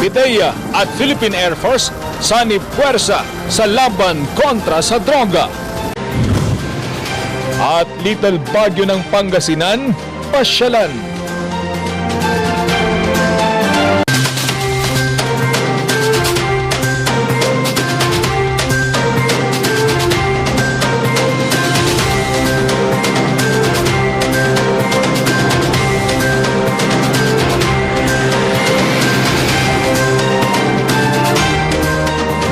PIDEA at Philippine Air Force sanib puwersa sa laban kontra sa droga. At Little Baguio ng Pangasinan, pasyalan.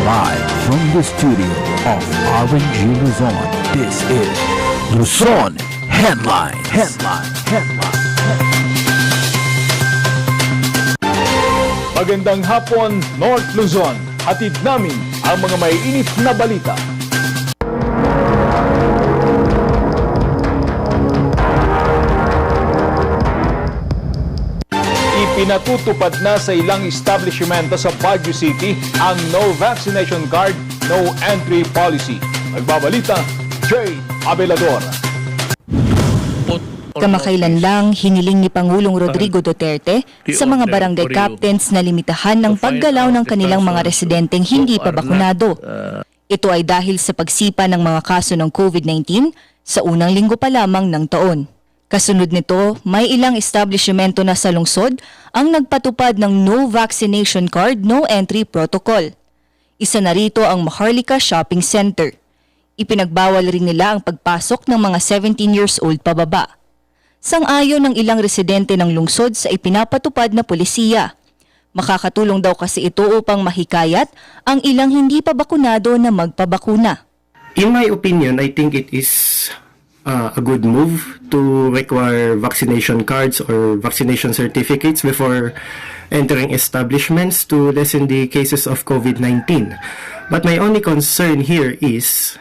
Live from the studio of RNG Luzon, this is Luzon Headlines. Magandang hapon, North Luzon. Hatid namin ang mga may init na balita. Ipinatutupad na sa ilang establishmento sa Baguio City ang No Vaccination Card, No Entry Policy. Nagbabalita, Jay Abelador. Kamakailan lang, hiniling ni Pangulong Rodrigo Duterte sa mga barangay captains na limitahan ng paggalaw ng kanilang mga residenteng hindi pa bakunado. Ito ay dahil sa pagsipa ng mga kaso ng COVID-19 sa unang linggo pa lamang ng taon. Kasunod nito, may ilang establishmento na sa lungsod ang nagpatupad ng No Vaccination Card, No Entry Protocol. Isa na rito ang Maharlika Shopping Center. Ipinagbawal rin nila ang pagpasok ng mga 17 years old pababa. Sang-ayon ng ilang residente ng lungsod sa ipinapatupad na polisiya. Makakatulong daw kasi ito upang mahikayat ang ilang hindi pa bakunado na magpabakuna. In my opinion, I think it is a good move to require vaccination cards or vaccination certificates before entering establishments to lessen the cases of COVID-19. But my only concern here is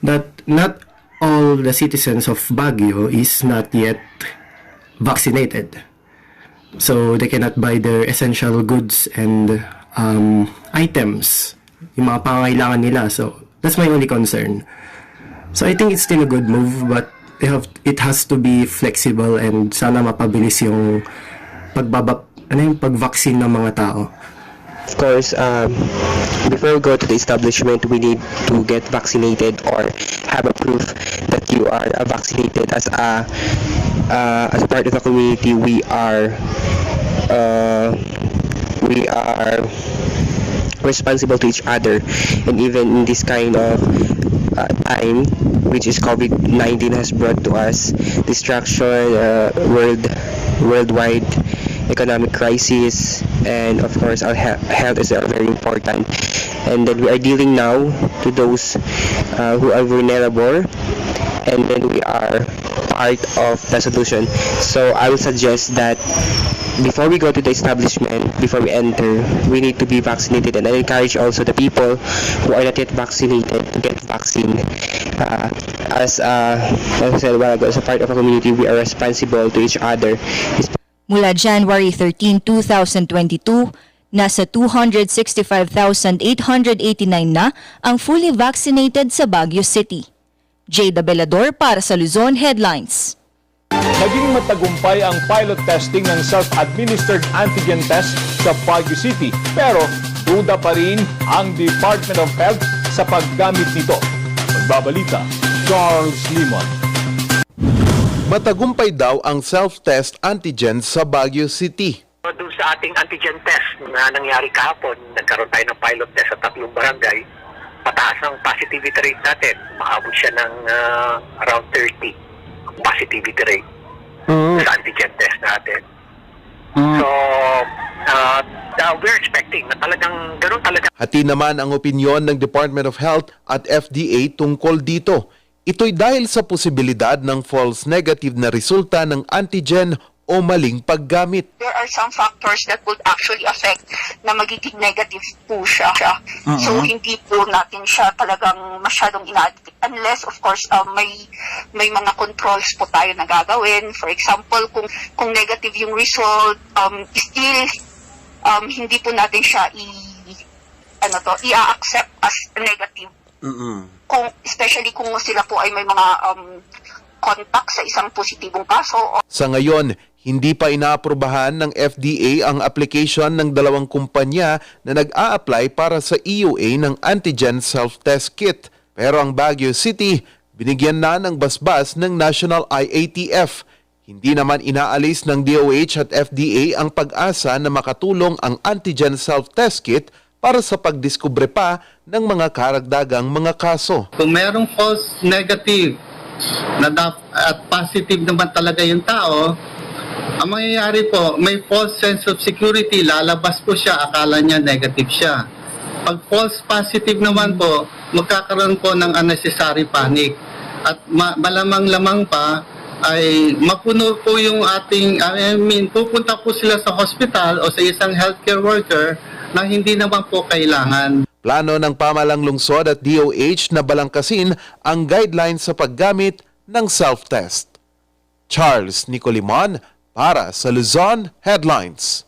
that not all the citizens of Baguio is not yet vaccinated. So they cannot buy their essential goods and items, yung mga pangangailangan nila. So that's my only concern. So I think it's still a good move, but it has to be flexible and sana mapabilis yung pag-vaccine ng mga tao. Of course, before we go to the establishment, we need to get vaccinated or have a proof that you are vaccinated. As part of the community, we are responsible to each other, and even in this kind of time, which is COVID-19 has brought to us destruction, worldwide economic crisis, and of course our health is very important. And then we are dealing now to those who are vulnerable, and then we are part of the solution. So I would suggest that before we go to the establishment, before we enter, we need to be vaccinated, and I encourage also the people who are not yet vaccinated to get vaccine. As I said a while ago, as a part of a community, we are responsible to each other. Mula January 13, 2022, nasa 265,889 na ang fully vaccinated sa Baguio City. Jade Abelador para sa Luzon Headlines. Naging matagumpay ang pilot testing ng self-administered antigen test sa Baguio City, pero duda pa rin ang Department of Health sa paggamit nito. Magbabalita, Charles Limon. Matagumpay daw ang self-test antigen sa Baguio City. Doon sa ating antigen test na nangyari kahapon, nagkaroon tayo ng pilot test sa 3 barangay. Pataas ang positivity rate natin. Maabot siya ng around 30 positivity rate sa antigen test natin. So, we're expecting na talagang ganoon talaga. Hati naman ang opinyon ng Department of Health at FDA tungkol dito. Ito'y dahil sa posibilidad ng false negative na resulta ng antigen o maling paggamit. There are some factors that would actually affect na magiging negative po siya. So hindi po natin siya talagang masyadong ina-advocate unless of course may mga controls po tayo na gagawin. For example, kung negative yung result, still hindi po natin siya i-accept as negative. Especially kung sila po ay may mga contact sa isang positibong kaso. Sa ngayon, Hindi pa inaaprobahan ng FDA ang application ng dalawang kumpanya na nag-a-apply para sa EUA ng antigen self-test kit. Pero ang Baguio City, binigyan na ng basbas ng National IATF. Hindi naman inaalis ng DOH at FDA ang pag-asa na makatulong ang antigen self-test kit para sa pagdiskubre pa ng mga karagdagang mga kaso. Kung merong false negative at positive naman talaga yung tao, ang mangyayari po, may false sense of security, lalabas po siya, akala niya negative siya. Pag false positive naman po, magkakaroon po ng unnecessary panic. At malamang-lamang pa ay mapuno po yung ating, pupunta po sila sa hospital o sa isang healthcare worker na hindi naman po kailangan. Plano ng pamalang lungsod at DOH na balangkasin ang guidelines sa paggamit ng self-test. Charles Nicolimon para sa Luzon Headlines.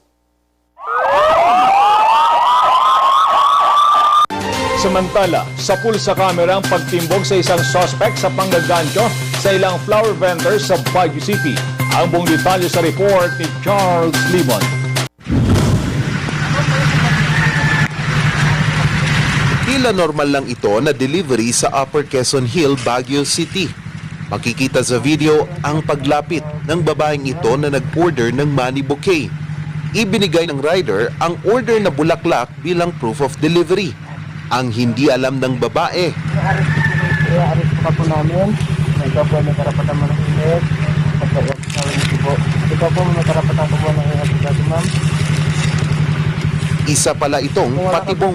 Samantala, sa pulsa camera ang pagtimbog sa isang suspect sa panggagancho sa ilang flower vendors sa Baguio City. Ang buong detalye sa report ni Charles Limon. Tila normal lang ito na delivery sa Upper Quezon Hill, Baguio City. Makikita sa video ang paglapit ng babaeng ito na nag-order ng money bouquet. Ibinigay ng rider ang order na bulaklak bilang proof of delivery. Ang hindi alam ng babae, i-arrest po namin. Ikaw po may karapatan mo ng hilit. Ikaw po may karapatan po ng hilit, ma'am. isa pala itong patibong.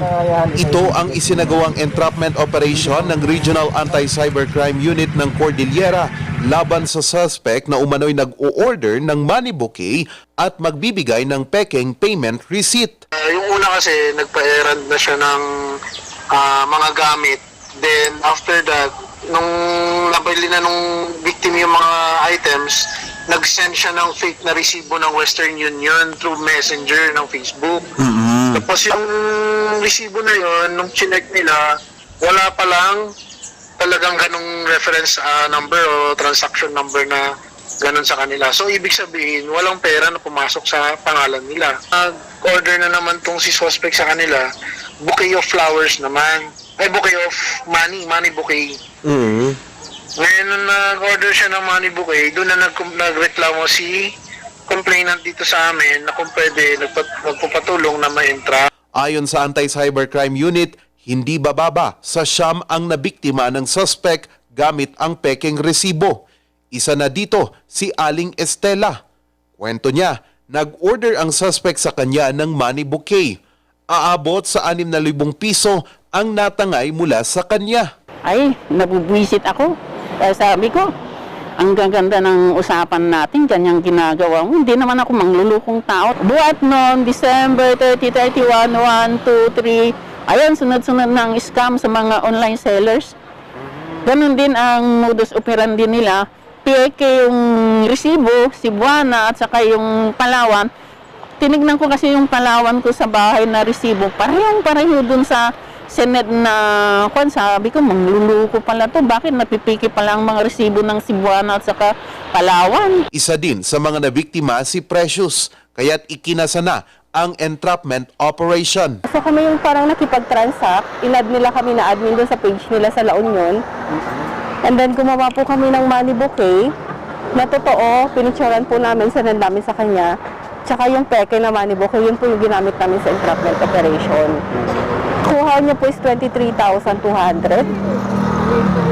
Ito ang isinagawang entrapment operation ng Regional Anti-Cybercrime Unit ng Cordillera laban sa suspect na umano'y nag-o-order ng money bouquet at magbibigay ng peking payment receipt. Yung una kasi nagpa-errand na siya ng mga gamit. Then after that, nung nabili na nung victim yung mga items, nag-send siya ng fake na resibo ng Western Union through Messenger ng Facebook. Tapos yung resibo na yun, nung chinek nila, wala pa lang talagang ganong reference number o transaction number na ganon sa kanila. So ibig sabihin, walang pera na pumasok sa pangalan nila. Nag-order na naman tong si suspect sa kanila, bouquet of flowers naman. Ay, bouquet of money bouquet. Ngayon, nung nag-order siya ng money bouquet, doon na nagreklamo si complainant dito sa amin na kung pwede nagpapatulong na ma-entra. Ayon sa Anti-Cybercrime Unit, hindi bababa sa siyam ang nabiktima ng suspect gamit ang peking resibo. Isa na dito si Aling Estela. Kwento niya, nag-order ang suspect sa kanya ng money bouquet. Aabot sa 6,000 piso ang natangay mula sa kanya. Ay, nabubwisit ako. Sabi ko, ang gaganda ng usapan natin, kanyang ginagawa mo. Hindi naman ako manglulukong tao. Buhat noon, December 30, 31, 1, 2, 3. Ayun, sunod-sunod ng scam sa mga online sellers. Ganon din ang modus operandi nila. PK yung resibo, Cebuana at saka yung Palawan. Tinignan ko kasi yung Palawan ko sa bahay na resibo. Parehong-pareho dun sa Senate na kung sabi ko, mangluluko pala to. Bakit napipiki pala ang mga resibo ng Cebuana at saka Palawan? Isa din sa mga nabiktima si Precious, kaya't ikinasa na ang entrapment operation. So kami yung parang nakipag-transact, in-add nila kami na admin doon sa page nila sa La Union. And then gumawa po kami ng money bouquet na totoo, pinicturean po namin, sinend namin sa kanya. Tsaka yung peke na money bouquet, yun po yung ginamit namin sa entrapment operation. Kuha niya po is 23,200.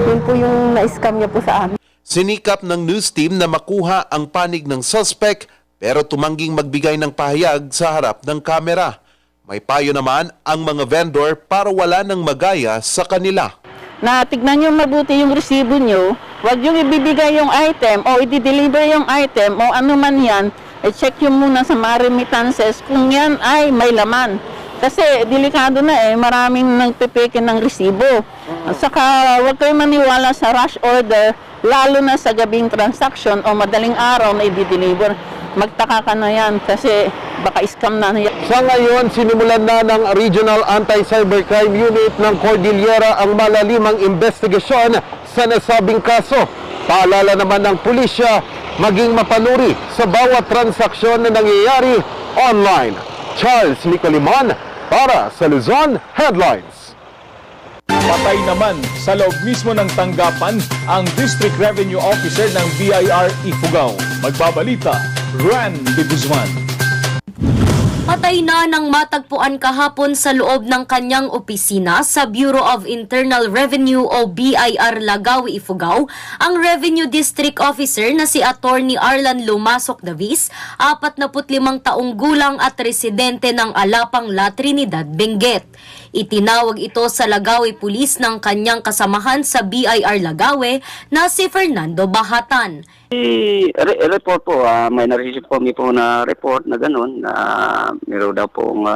Yun po yung na-scam niya po sa amin. Sinikap ng news team na makuha ang panig ng suspect pero tumangging magbigay ng pahayag sa harap ng kamera. May payo naman ang mga vendor para wala nang magaya sa kanila. Tignan nyo mabuti yung resibo nyo, huwag yung ibibigay yung item o i-deliver yung item o ano man yan, i-check nyo muna sa mga remittances kung yan ay may laman. Kasi delikado na maraming nagpipeke ng resibo. At saka huwag kayo maniwala sa rush order, lalo na sa gabing transaction o madaling araw na i-deliver. Magtaka ka na yan kasi baka scam na yan. Sa ngayon, sinimulan na ng Regional Anti-Cybercrime Unit ng Cordillera ang malalimang investigasyon sa nasabing kaso. Paalala naman ng pulisya, maging mapanuri sa bawat transaksyon na nangyayari online. Charles Nicoliman para sa Luzon Headlines. Patay naman sa loob mismo ng tanggapan ang District Revenue Officer ng BIR Ifugao. Magbabalita, Ran de Guzman. Patay na nang matagpuan kahapon sa loob ng kanyang opisina sa Bureau of Internal Revenue o BIR Lagawi, Ifugao, ang Revenue District Officer na si Attorney Arlan Lumasok Davis, 45 taong gulang at residente ng Alapang La Trinidad, Benguet. Itinawag ito sa Lagawi Police ng kanyang kasamahan sa BIR Lagawi na si Fernando Bahatan. Report po, may na-receive po na report na gano'n na meron daw pong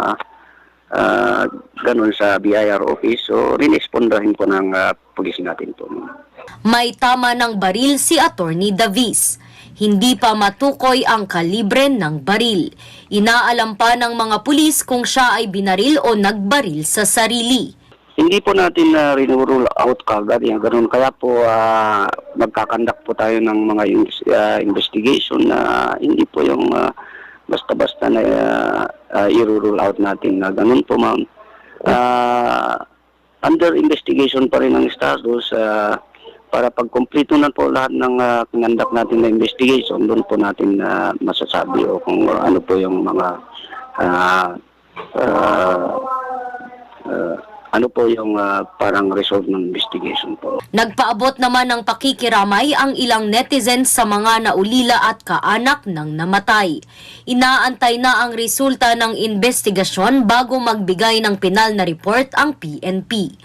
gano'n sa BIR office. So, rinespondahin po ng police natin po. May tama ng baril si Attorney Davis. Hindi pa matukoy ang kalibre ng baril. Inaalam pa ng mga pulis kung siya ay binaril o nagbaril sa sarili. Hindi po natin rinurule out kagad yung ganun. Kaya po magkakandak po tayo ng mga investigation na hindi po yung basta-basta na i-rule out natin na ganun po, ma'am. Under investigation pa rin ang status para pag-complete na po lahat ng kinandak natin na investigation, doon po natin masasabi o kung ano po yung mga ano po yung parang result ng investigation po. Nagpaabot naman ng pakikiramay ang ilang netizens sa mga naulila at kaanak ng namatay. Inaantay na ang resulta ng investigasyon bago magbigay ng pinal na report ang PNP.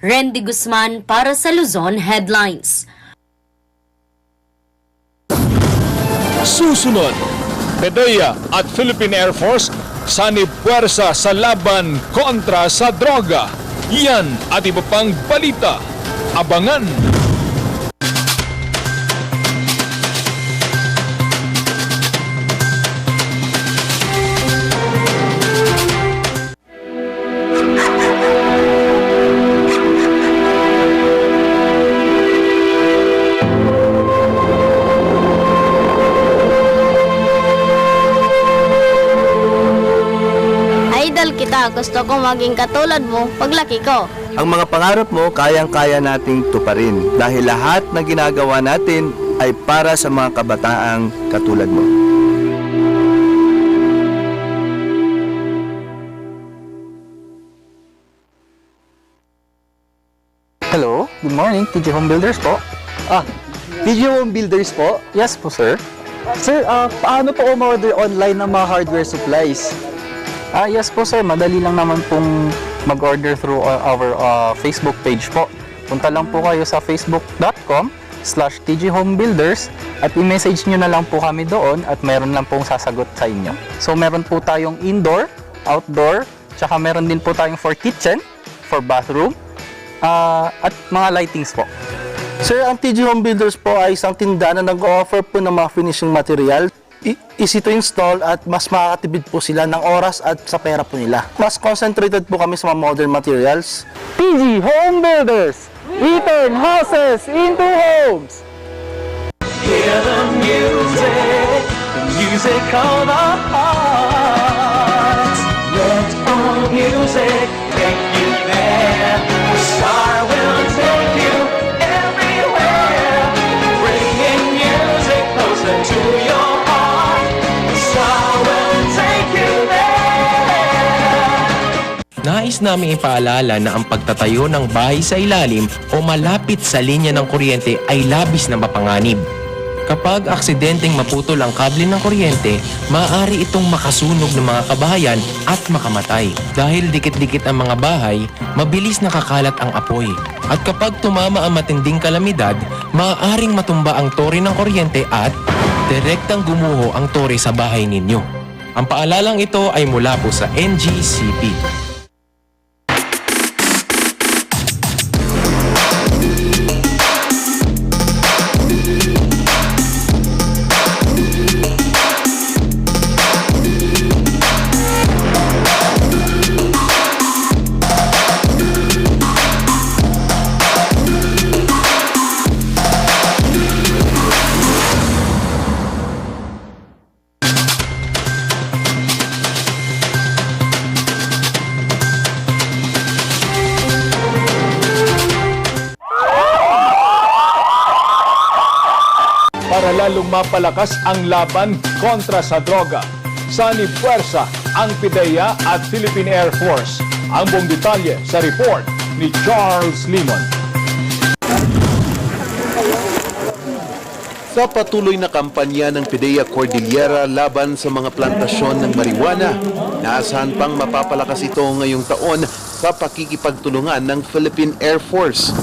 Randy Guzman para sa Luzon Headlines. Susunod, PDEA at Philippine Air Force sanib puwersa sa laban kontra sa droga. Yan at iba pang balita. Abangan! Idol kita, gusto ko maging katulad mo paglaki ko. Ang mga pangarap mo, kayang-kaya nating tuparin dahil lahat na ginagawa natin ay para sa mga kabataang katulad mo. Hello, good morning, TG Home Builders po. TG Home Builders po? Yes po, sir. Sir, paano po umorder online ng mga hardware supplies? Yes po, sir. Madali lang naman pong mag-order through our Facebook page po. Punta lang po kayo sa facebook.com/tghomebuilders at i-message nyo na lang po kami doon at meron lang pong sasagot sa inyo. So, meron po tayong indoor, outdoor, tsaka meron din po tayong for kitchen, for bathroom, at mga lightings po. Sir, ang TG Home Builders po ay isang tindahan na nag-offer po ng mga finishing material. Easy to install at mas makakatipid po sila ng oras at sa pera po nila. Mas concentrated po kami sa mga modern materials. TG Home Builders! We turn houses into homes! Hear the music of our hearts. Let all music take you there. The star will take you everywhere, bringing music closer to your heart. The star will take you there. Nais namin ipaalala na ang pagtatayo ng bahay sa ilalim o malapit sa linya ng kuryente ay labis na mapanganib. Kapag aksidenteng maputol ang kable ng kuryente, maaari itong makasunog ng mga kabahayan at makamatay. Dahil dikit-dikit ang mga bahay, mabilis nakakalat ang apoy. At kapag tumama ang matinding kalamidad, maaaring matumba ang tore ng kuryente at direktang gumuho ang tore sa bahay ninyo. Ang paalalang ito ay mula po sa NGCP. lalong mapalakas ang laban kontra sa droga. Sani puwersa ang PIDEA at Philippine Air Force. Ang buong detalye sa report ni Charles Limon. Sa patuloy na kampanya ng PIDEA Cordillera laban sa mga plantasyon ng marijuana, naasahan pang mapapalakas ito ngayong taon sa pakikipagtulungan ng Philippine Air Force.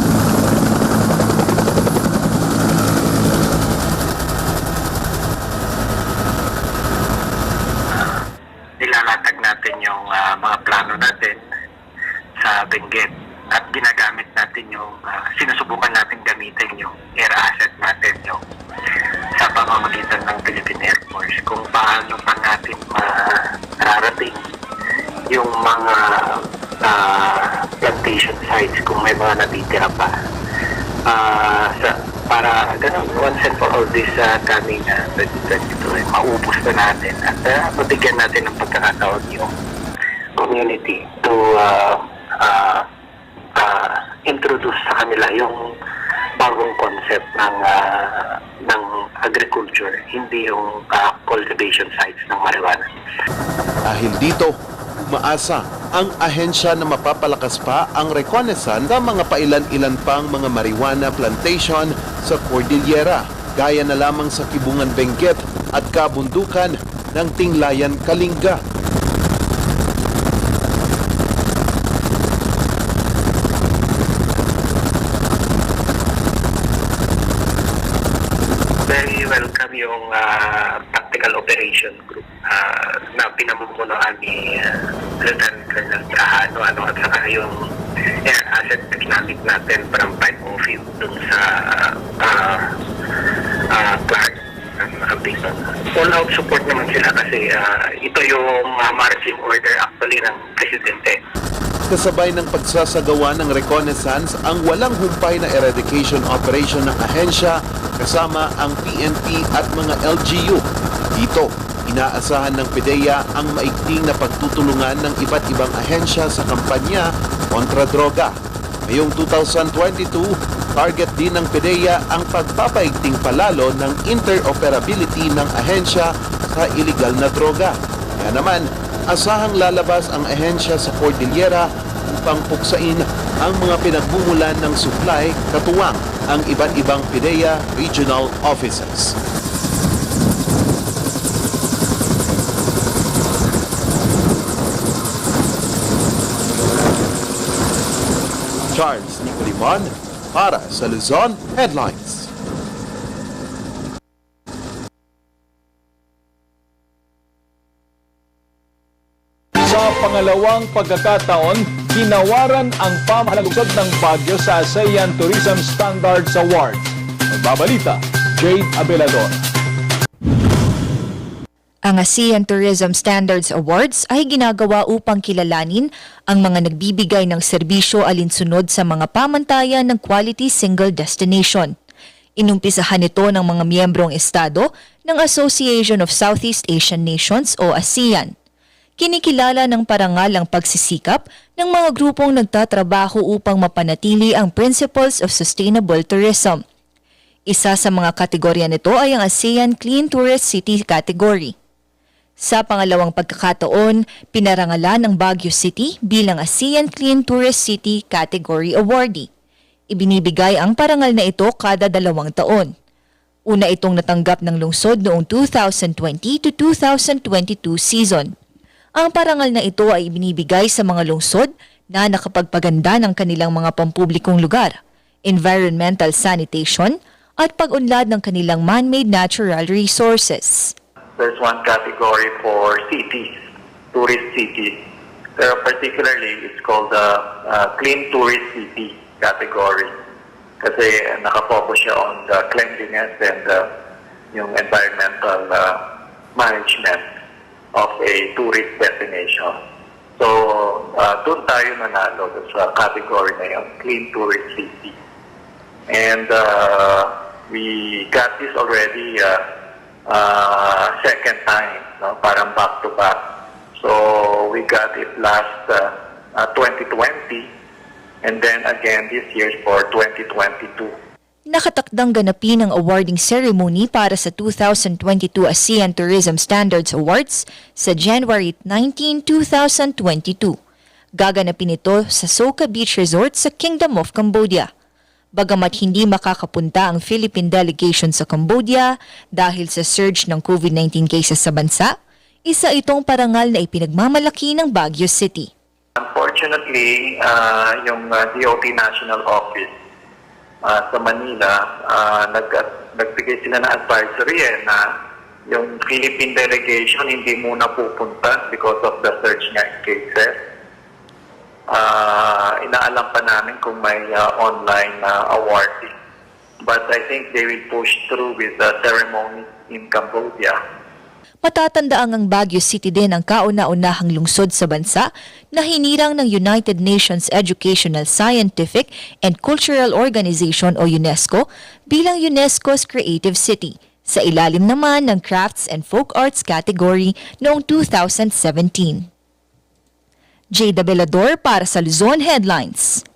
Nilalatag natin yung mga plano natin sa Benguet at ginagamit natin yung sinusubukan natin gamitin yung air asset natin yung sa pamamagitan ng Philippine Air Force kung paano pa natin mararating yung mga plantation sites kung may mga natitira pa para ganun once and for all this coming 2022 maubos na natin at mabigyan natin ng pagkakataon yung community to introduce sa kanila yung bagong concept ng agriculture, hindi yung cultivation sites ng marijuana. Dahil dito, umaasa ang ahensya na mapapalakas pa ang reconnaissance sa mga pailan-ilan pang mga marijuana plantation sa Cordillera, gaya na lamang sa Kibungan Benguet at kabundukan ng Tinglayan, Kalinga. Very welcome yung tactical operation group na pinamumunuan ni Lieutenant Colonel Trajano at saka yung air asset na ginamit natin from Pipe Field dun sa Clark ng Bicol. All out support naman sila kasi ito yung marching order actually ng Presidente. Kasabay ng pagsasagawa ng reconnaissance ang walang humpay na eradication operation ng ahensya kasama ang PNP at mga LGU. Dito, inaasahan ng PIDEA ang maigting na pagtutulungan ng iba't ibang ahensya sa kampanya kontra droga. Ngayong 2022, target din ng PIDEA ang pagpapaigting palalo ng interoperability ng ahensya sa iligal na droga. Kaya naman, asahang lalabas ang ahensya sa Cordillera upang puksain ang mga pinagmumulan ng supply katuwang ang iba't ibang PIDEA regional offices. Charles Nicolimon para sa Luzon Headlines. Sa pangalawang pagkakataon, ginawaran ang pamahalang lungsod ng Baguio sa ASEAN Tourism Standards Awards. Magbabalita, Jade Abelador. Ang ASEAN Tourism Standards Awards ay ginagawa upang kilalanin ang mga nagbibigay ng serbisyo alinsunod sa mga pamantayan ng Quality Single Destination. Inumpisahan ito ng mga miyembrong estado ng Association of Southeast Asian Nations o ASEAN. Kinikilala ng parangal ang pagsisikap ng mga grupong nagtatrabaho upang mapanatili ang Principles of Sustainable Tourism. Isa sa mga kategorya nito ay ang ASEAN Clean Tourist City category. Sa pangalawang pagkakataon, pinarangalan ng Baguio City bilang ASEAN Clean Tourist City Category Awardee. Ibinibigay ang parangal na ito kada 2 taon. Una itong natanggap ng lungsod noong 2020 to 2022 season. Ang parangal na ito ay ibinibigay sa mga lungsod na nakapagpaganda ng kanilang mga pampublikong lugar, environmental sanitation, at pag-unlad ng kanilang man-made natural resources. There's one category for cities, tourist cities. Pero particularly, it's called the Clean Tourist City category. Kasi nakafocus siya on the cleanliness and yung environmental management of a tourist destination. So, doon tayo nanalo sa category na yung Clean Tourist City. And we got this already second time, no? Parang back to back. So we got it last 2020 and then again this year for 2022. Nakatakdang ganapin ang awarding ceremony para sa 2022 ASEAN Tourism Standards Awards sa January 19, 2022. Gaganapin ito sa Soka Beach Resort sa Kingdom of Cambodia. Bagamat hindi makakapunta ang Philippine delegation sa Cambodia dahil sa surge ng COVID-19 cases sa bansa, isa itong parangal na ipinagmamalaki ng Baguio City. Unfortunately, yung DOT National Office sa Manila, nagbigay sila ng advisory na yung Philippine delegation hindi muna pupunta because of the surge nga in cases. Inaalam pa namin kung may online awarding. But I think they will push through with the ceremony in Cambodia. Matatandaang ang Baguio City din ang kauna-unahang lungsod sa bansa na hinirang ng United Nations Educational, Scientific and Cultural Organization o UNESCO bilang UNESCO's Creative City, sa ilalim naman ng Crafts and Folk Arts category noong 2017. Jada Belador para sa Luzon Headlines.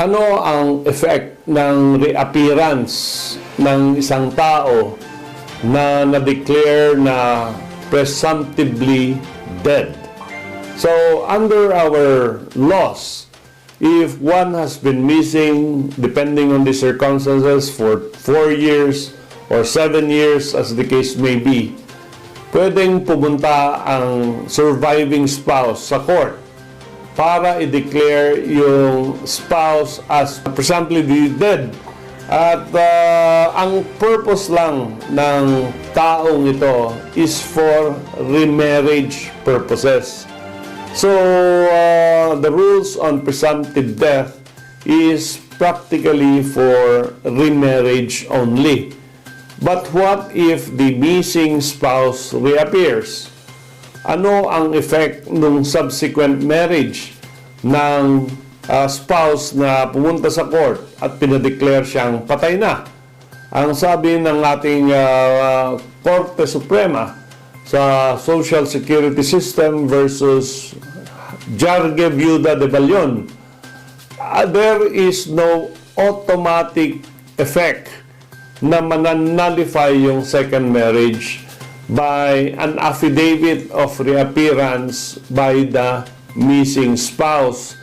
Ano ang effect ng reappearance ng isang tao na na-declare na presumptively dead? So, under our laws, if one has been missing, depending on the circumstances, for 4 years or 7 years, as the case may be, pwedeng pumunta ang surviving spouse sa court para i-declare yung spouse as presumptively dead. At ang purpose lang ng taong ito is for remarriage purposes. So, the rules on presumptive death is practically for remarriage only. But what if the missing spouse reappears? Ano ang effect ng subsequent marriage ng spouse na pumunta sa court at pinadeclare siyang patay na? Ang sabi ng ating Korte Suprema sa Social Security System versus Jarge Viuda de Balyon, there is no automatic effect na manannullify yung second marriage by an affidavit of reappearance by the missing spouse.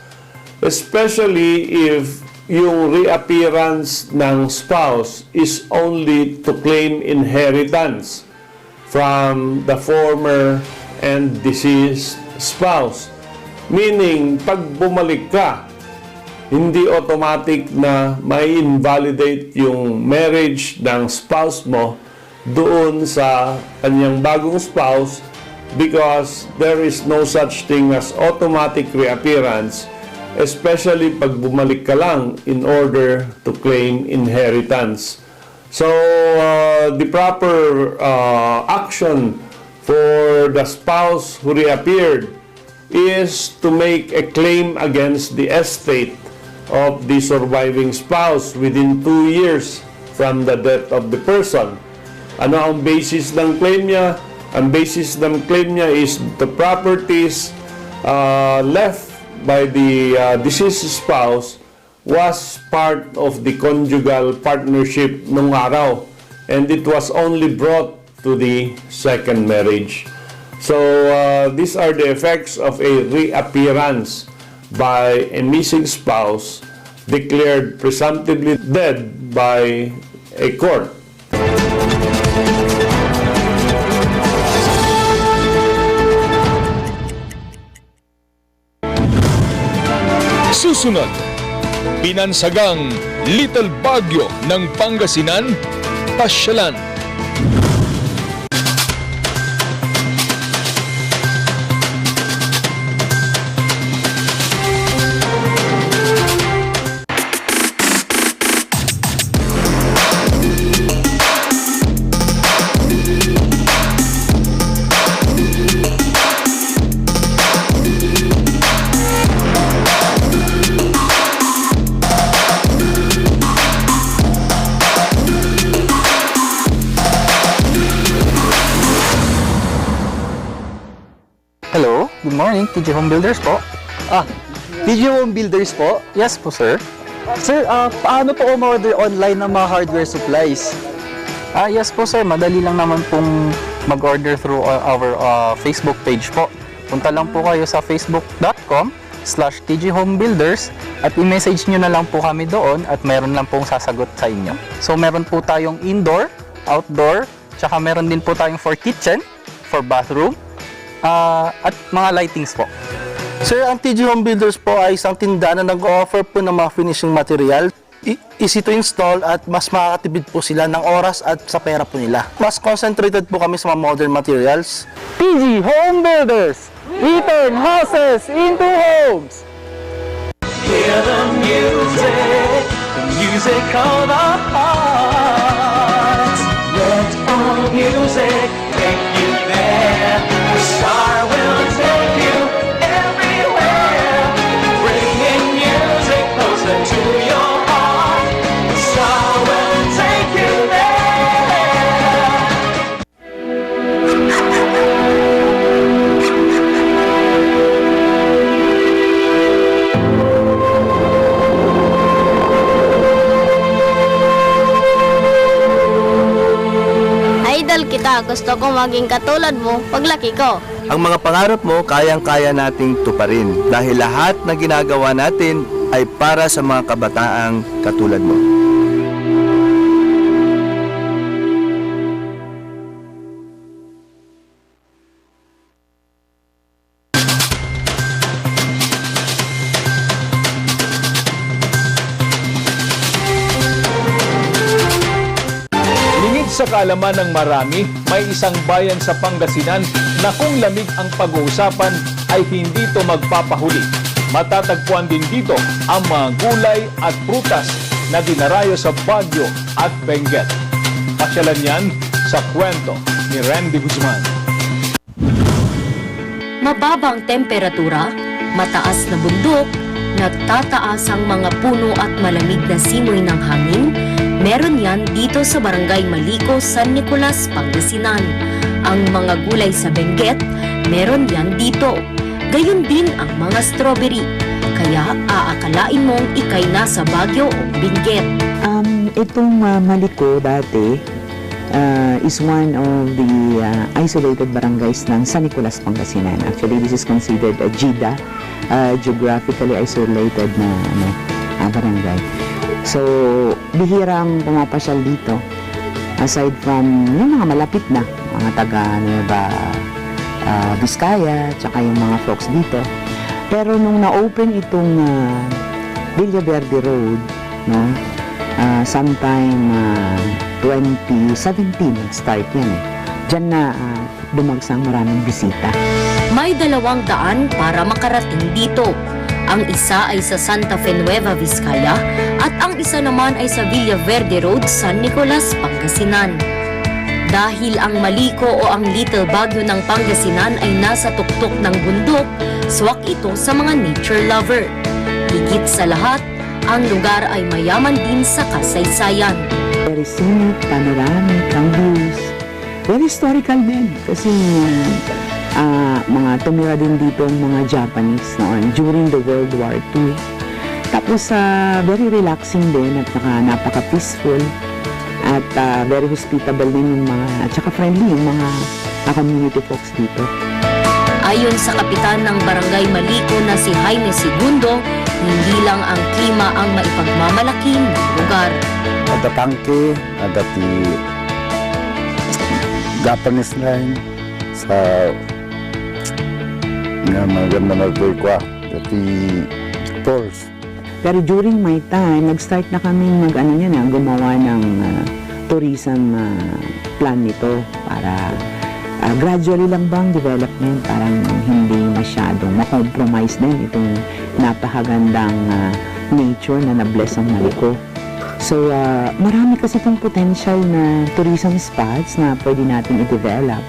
Especially if yung reappearance ng spouse is only to claim inheritance from the former and deceased spouse. Meaning, pag bumalik ka, hindi automatic na may invalidate yung marriage ng spouse mo doon sa kanyang bagong spouse because there is no such thing as automatic reappearance, especially pag bumalik ka lang in order to claim inheritance. So, the proper action for the spouse who reappeared is to make a claim against the estate of the surviving spouse within 2 years from the death of the person. Ano ang basis ng claim niya? Ang basis ng claim niya is the properties left by the deceased spouse was part of the conjugal partnership nung araw, and it was only brought to the second marriage. So, these are the effects of a reappearance by a missing spouse declared presumptively dead by a court. Susunod, binansagang Little Baguio ng Pangasinan, pasyalan. Hello, good morning, TG Home Builders po. TG Home Builders po? Yes po, sir. Sir, paano po umorder online ng mga hardware supplies? Yes po, sir. Madali lang naman pong mag-order through our Facebook page po. Punta lang po kayo sa facebook.com/tghomebuilders at i-message nyo na lang po kami doon at meron lang pong sasagot sa inyo. So meron po tayong indoor, outdoor, tsaka meron din po tayong for kitchen, for bathroom, at mga lightings po. Sir, ang TG Home Builders po ay isang tindahan na nag-offer po ng mga finishing material. Easy to install at mas makakatipid po sila ng oras at sa pera po nila. Mas concentrated po kami sa mga modern materials. TG Home Builders! We turn houses into homes! Hear the music of our hearts. Let all music take you there. The star will take you everywhere, bringing music closer to your heart. The star will take you there. Idol kita, gusto ko maging katulad mo paglaki ko. Ang mga pangarap mo, kayang-kaya nating tuparin dahil lahat na ginagawa natin ay para sa mga kabataang katulad mo. Lingid sa kaalaman ng marami, may isang bayan sa Pangasinan na kung lamig ang pag-uusapan ay hindi ito magpapahuli. Matatagpuan din dito ang mga gulay at prutas na dinarayo sa Baguio at Benguet. Pasyalan yan sa kwento ni Randy Guzman. Mababang temperatura, mataas na bundok, nagtataas ang mga puno at malamig na simoy ng hangin. Meron yan dito sa Barangay Maliko, San Nicolas, Pangasinan. Ang mga gulay sa Benguet, meron yan dito. Gayon din ang mga strawberry. Kaya aakalain mong ikay nasa Baguio o Benguet. Itong Maliko dati is one of the isolated barangays ng San Nicolas, Pangasinan. Actually, this is considered a GIDA, geographically isolated na barangay. So, bihirang pumapasyal dito. Aside from yung mga malapit na, mga taga Nueva Vizcaya, tsaka yung mga folks dito. Pero nung na-open itong Villaverde Road, no, sometime 2017, nag-start yan eh. Diyan na bumagsang maraming bisita. May 200 para makarating dito. Ang isa ay sa Santa Fe Nueva Vizcaya at ang isa naman ay sa Villaverde Road, San Nicolas, Pangasinan. Dahil ang Maliko o ang Little Baguio ng Pangasinan ay nasa tuktok ng bundok, swak ito sa mga nature lover. Higit sa lahat, ang lugar ay mayaman din sa kasaysayan. Very scenic, panoramic, ang views. Very historical din kasi mga tumira din dito ang mga Japanese noon during the World War II. Tapos very relaxing din at napaka-peaceful at very hospitable din yung mga, at saka friendly yung mga community folks dito. Ayon sa kapitan ng Barangay Maliko na si Jaime Segundo, hindi lang ang klima ang maipagmamalaki ng lugar. Ada tangke, ada ti Japanese line sa nga maganda na ito kwa, dati falls. Pero during my time, nag-start na kami gumawa ng tourism plan nito para gradually lang bang development, parang hindi masyadong makompromise din itong napakagandang nature na na-bless ang Maliko. So, marami kasi itong potential na tourism spots na pwede natin i-develop.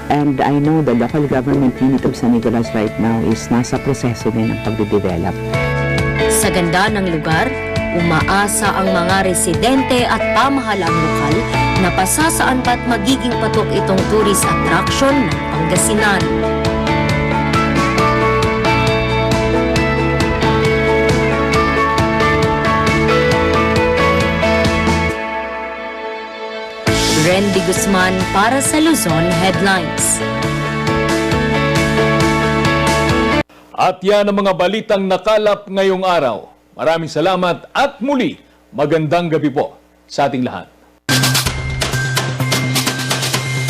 And I know the local government unit of San Nicolas right now is nasa proseso din ng pagde-develop. Sa ganda ng lugar, umaasa ang mga residente at pamahalang lokal na pasasaan pa't magiging patok itong tourist attraction ng Pangasinan. Wendy Guzman para sa Luzon Headlines. At yan ang mga balitang nakalap ngayong araw. Maraming salamat at muli, magandang gabi po sa ating lahat.